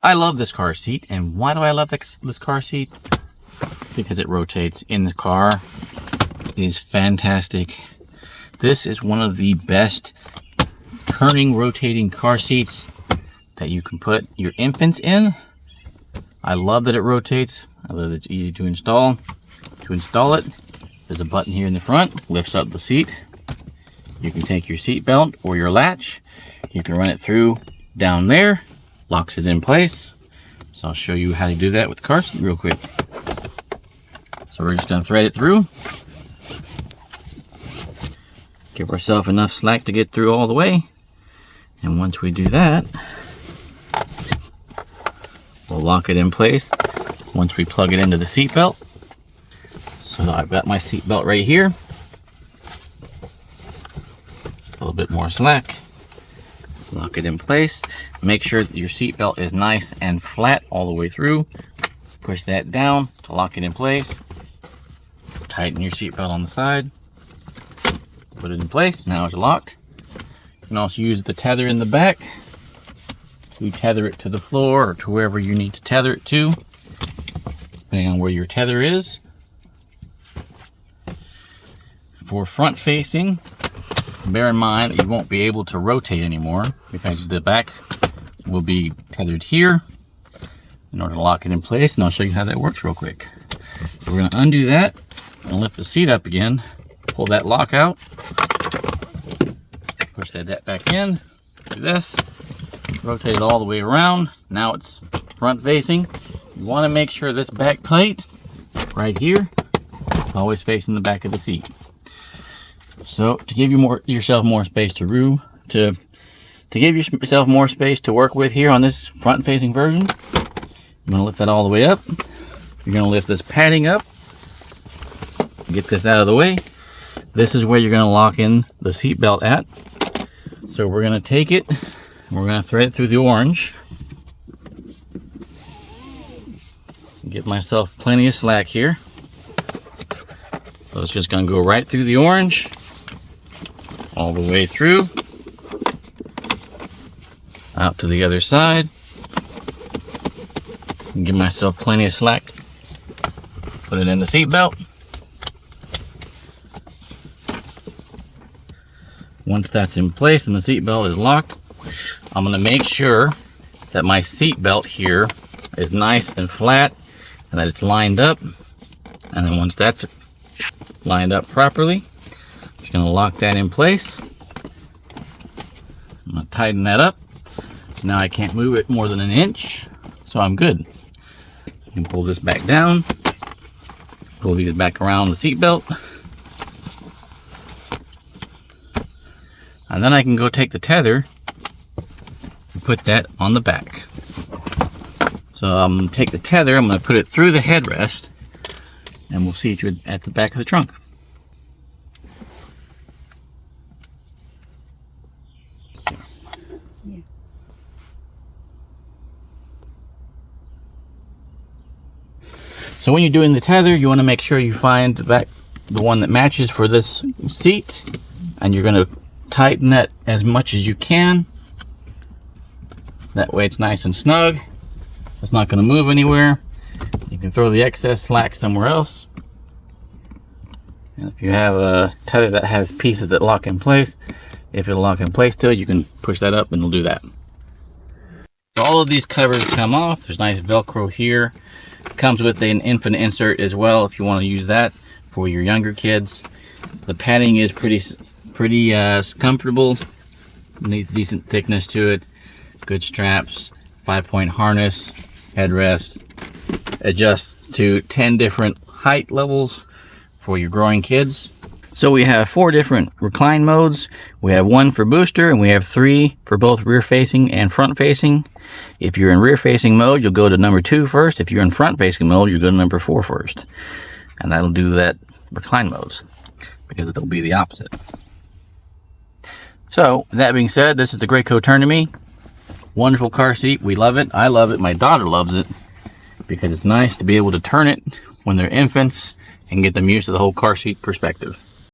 I love this car seat. And why do I love this car seat? Because it rotates in the car. It is fantastic. This is one of the best turning, rotating car seats that you can put your infants in. I love that it rotates. I love that it's easy to install. To install it, there's a button here in the front, lifts up the seat. You can take your seat belt or your latch. You can run it through down there, locks it in place. So I'll show you how to do that with the car seat real quick. So we're just gonna thread it through. Give ourselves enough slack to get through all the way. And once we do that, we'll lock it in place once we plug it into the seat belt. So I've got my seat belt right here. A little bit more slack. Lock it in place. Make sure that your seat belt is nice and flat all the way through. Push that down to lock it in place. Tighten your seat belt on the side. Put it in place. Now it's locked. You can also use the tether in the back to tether it to the floor or to wherever you need to tether it to, depending on where your tether is. For front facing, bear in mind that you won't be able to rotate anymore because the back will be tethered here in order to lock it in place, and I'll show you how that works real quick. So we're going to undo that and lift the seat up again, pull that lock out, push that back in, do this, rotate it all the way around. Now it's front facing. You want to make sure this back plate right here always facing the back of the seat. So to give you yourself more space to work with here on this front facing version, I'm going to lift that all the way up. You're going to lift this padding up, get this out of the way. This is where you're going to lock in the seat belt at. So we're going to take it, we're going to thread it through the orange. Get myself plenty of slack here. So it's just going to go right through the orange, all the way through, out to the other side. And give myself plenty of slack. Put it in the seat belt. Once that's in place and the seat belt is locked, I'm going to make sure that my seat belt here is nice and flat and that it's lined up. And then once that's lined up properly, I'm just going to lock that in place. I'm going to tighten that up. So now I can't move it more than an inch, so I'm good. I can pull this back down, pull these back around the seat belt. And then I can go take the tether and put that on the back. So I'm going to take the tether, I'm going to put it through the headrest, and we'll see you at the back of the trunk. Yeah. So when you're doing the tether, you want to make sure you find the one that matches for this seat, and you're going to tighten that as much as you can. That way it's nice and snug. It's not going to move anywhere. You can throw the excess slack somewhere else. And if you have a tether that has pieces that lock in place, if it'll lock in place still, you can push that up and it'll do that. So all of these covers come off. There's nice Velcro here. It comes with an infinite insert as well if you want to use that for your younger kids. The padding is pretty comfortable, decent thickness to it, good straps, 5-point harness, headrest, adjusts to 10 different height levels for your growing kids. So we have 4 different recline modes. We have 1 for booster, and we have 3 for both rear facing and front facing. If you're in rear facing mode, you'll go to number 2 first. If you're in front facing mode, you'll go to number 4 first. And that'll do that recline modes, because it'll be the opposite. So, that being said, this is the Graco Turn2Me. Wonderful car seat. We love it. I love it. My daughter loves it because it's nice to be able to turn it when they're infants and get them used to the whole car seat perspective.